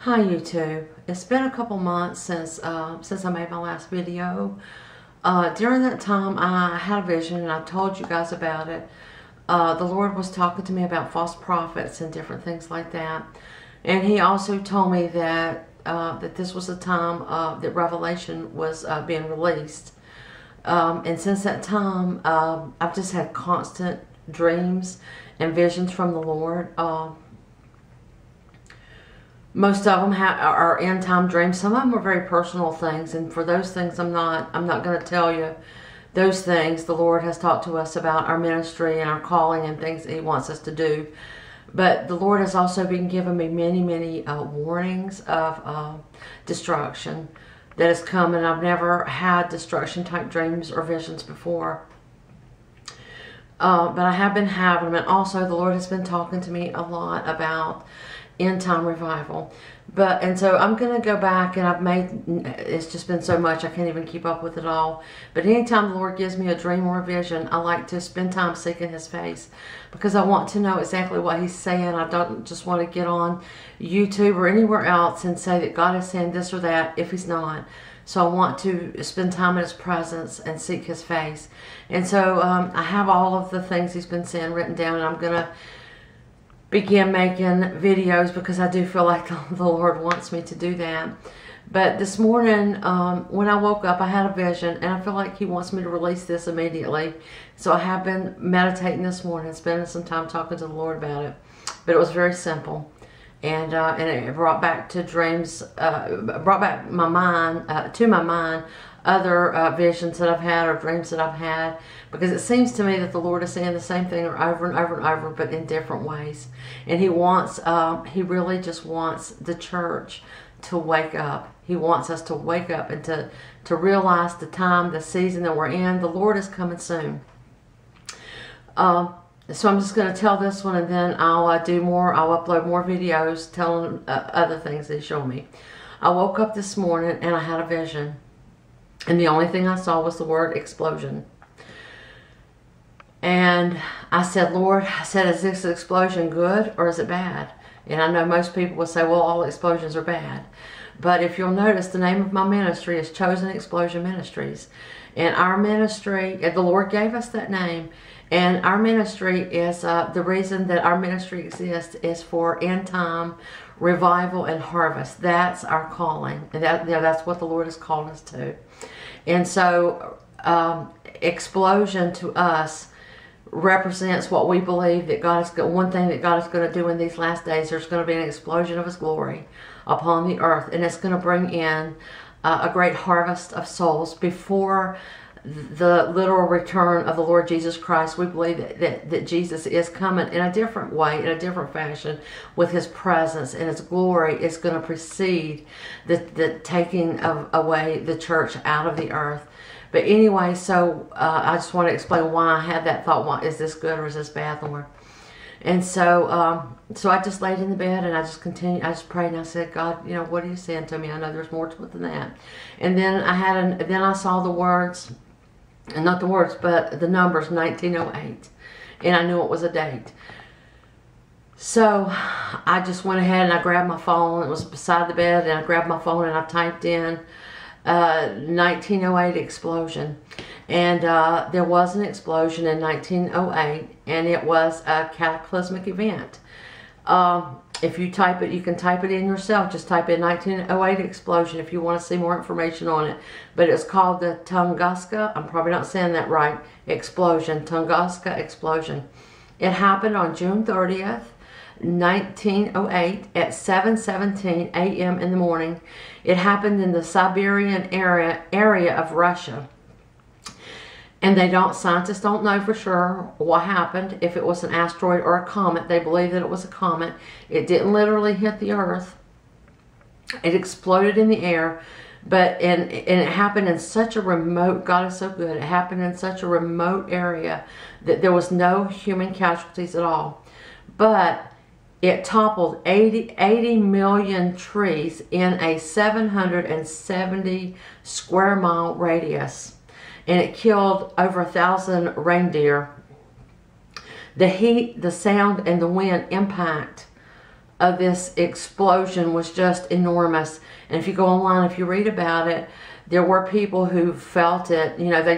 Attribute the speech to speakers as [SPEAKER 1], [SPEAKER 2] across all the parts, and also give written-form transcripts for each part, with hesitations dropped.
[SPEAKER 1] Hi YouTube. It's been a couple months since I made my last video. During that time I had a vision and I told you guys about it. The Lord was talking to me about false prophets and different things like that. And He also told me that that this was a time that Revelation was being released. And since that time I've just had constant dreams and visions from the Lord. Most of them are end time dreams. Some of them are very personal things, and for those things I'm not going to tell you those things. The Lord has talked to us about our ministry and our calling and things that He wants us to do. But the Lord has also been giving me many warnings of destruction that is coming. I've never had destruction type dreams or visions before. But I have been having them, and also the Lord has been talking to me a lot about end time revival. And so I'm going to go back, and it's just been so much I can't even keep up with it all. But anytime the Lord gives me a dream or a vision, I like to spend time seeking His face, because I want to know exactly what He's saying. I don't just want to get on YouTube or anywhere else and say that God is saying this or that if He's not. So I want to spend time in His presence and seek His face. And so I have all of the things He's been saying written down, and I'm going to begin making videos because I do feel like the Lord wants me to do that. But this morning when I woke up, I had a vision, and I feel like He wants me to release this immediately. So I have been meditating this morning, spending some time talking to the Lord about it. But it was very simple, and it brought back to dreams, brought back to my mind other visions that I've had or dreams that I've had, because it seems to me that the Lord is saying the same thing over and over and over, but in different ways. And He wants, He really just wants the church to wake up. He wants us to wake up and to realize the time, the season that we're in. The Lord is coming soon. So I'm just going to tell this one, and then I'll upload more videos telling other things they show me. I woke up this morning and I had a vision, and the only thing I saw was the word explosion. And I said, Lord, is this explosion good or is it bad? And I know most people will say, well, all explosions are bad. But if you'll notice, the name of my ministry is Chosen Explosion Ministries. And our ministry, the Lord gave us that name. And our ministry is, the reason that our ministry exists is for end time revival and harvest. That's our calling. And that's what the Lord has called us to. And so explosion to us represents what we believe that one thing that God is going to do in these last days. There's going to be an explosion of His glory upon the earth, and it's going to bring in a great harvest of souls before the literal return of the Lord Jesus Christ. We believe that Jesus is coming in a different way, in a different fashion, with His presence, and His glory is going to precede the taking away the church out of the earth. But anyway, so I just want to explain why I had that thought. Is this good or is this bad, Lord? And so so I just laid in the bed, and I just continued. I just prayed, and I said, God, what are you saying to me? I know there's more to it than that. And then I saw the words, and not the words, but the numbers 1908, and I knew it was a date. So I just went ahead and I grabbed my phone. It was beside the bed, and I grabbed my phone and I typed in 1908 explosion. And there was an explosion in 1908, and it was a cataclysmic event. If you type it, you can type it in yourself. Just type in 1908 explosion if you want to see more information on it. But it's called the Tunguska, I'm probably not saying that right, explosion, Tunguska explosion. It happened on June 30th, 1908 at 7:17 a.m. in the morning. It happened in the Siberian area of Russia. And scientists don't know for sure what happened, if it was an asteroid or a comet. They believe that it was a comet. It didn't literally hit the earth. It exploded in the air, and it happened in such a remote, God is so good, it happened in such a remote area that there was no human casualties at all. But it toppled 80 million trees in a 770 square mile radius. And it killed over 1,000 reindeer. The heat, the sound, and the wind impact of this explosion was just enormous. And if you go online, if you read about it, there were people who felt it. You know, they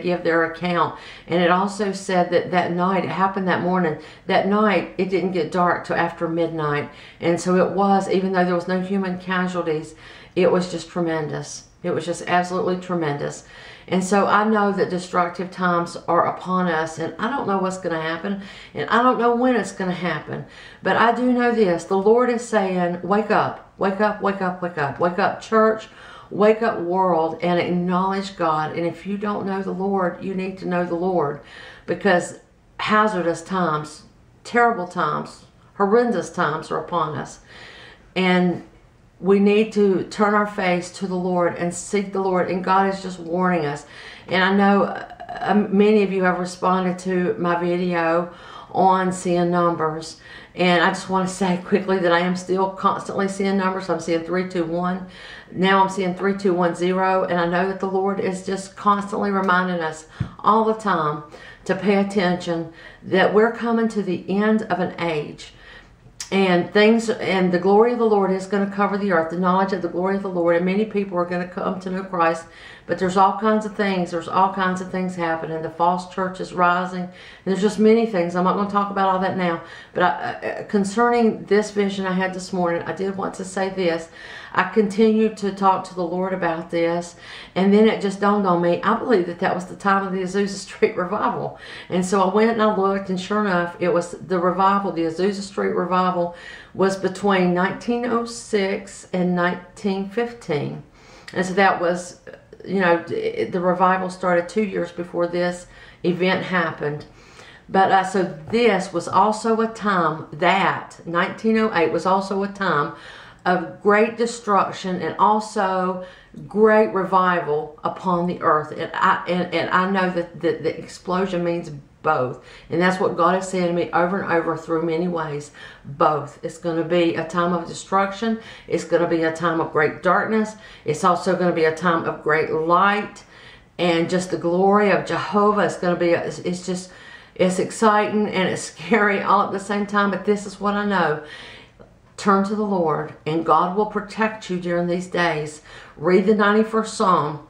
[SPEAKER 1] give their account. And it also said that that night, it happened that morning, that night it didn't get dark till after midnight. And so it was, even though there was no human casualties, it was just tremendous. It was just absolutely tremendous. And so I know that destructive times are upon us, and I don't know what's going to happen, and I don't know when it's going to happen. But I do know this: the Lord is saying, wake up, wake up, wake up, wake up, wake up, church, wake up, world, and acknowledge God. And if you don't know the Lord, you need to know the Lord, because hazardous times, terrible times, horrendous times are upon us. And we need to turn our face to the Lord and seek the Lord. And God is just warning us. And I know many of you have responded to my video on seeing numbers. And I just want to say quickly that I am still constantly seeing numbers. I'm seeing 321. Now I'm seeing 3210. And I know that the Lord is just constantly reminding us all the time to pay attention, that we're coming to the end of an age. And the glory of the Lord is going to cover the earth, the knowledge of the glory of the Lord, and many people are going to come to know Christ. But there's all kinds of things. There's all kinds of things happening. The false church is rising. There's just many things. I'm not going to talk about all that now. But concerning this vision I had this morning, I did want to say this. I continued to talk to the Lord about this, and then it just dawned on me, I believe that that was the time of the Azusa Street revival. And so I went and I looked, and sure enough, it was the revival. The Azusa Street revival was between 1906 and 1915. And so that was, you know, the revival started 2 years before this event happened. But so this was also a time, that 1908 was also a time of great destruction and also great revival upon the earth. And I know that the explosion means both. And that's what God has said to me over and over through many ways. Both. It's going to be a time of destruction. It's going to be a time of great darkness. It's also going to be a time of great light. And just the glory of Jehovah is going to be, it's exciting and it's scary all at the same time. But this is what I know. Turn to the Lord, and God will protect you during these days. Read the 91st Psalm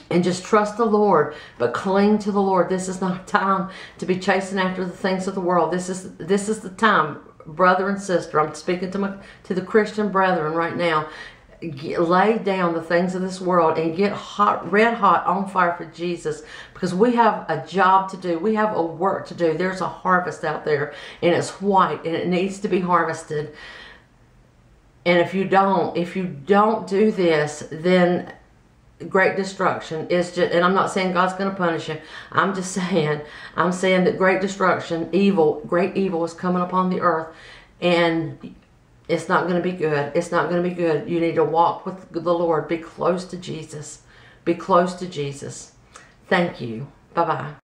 [SPEAKER 1] and just trust the Lord, but cling to the Lord. This is not a time to be chasing after the things of the world. This is the time, brother and sister. I'm speaking to the Christian brethren right now. Lay down the things of this world and get hot, red hot on fire for Jesus, because we have a job to do. We have a work to do. There's a harvest out there, and it's white, and it needs to be harvested. And if you don't do this, then great destruction is just, and I'm not saying God's going to punish you. I'm saying that great destruction, great evil is coming upon the earth, and it's not going to be good. It's not going to be good. You need to walk with the Lord. Be close to Jesus. Be close to Jesus. Thank you. Bye-bye.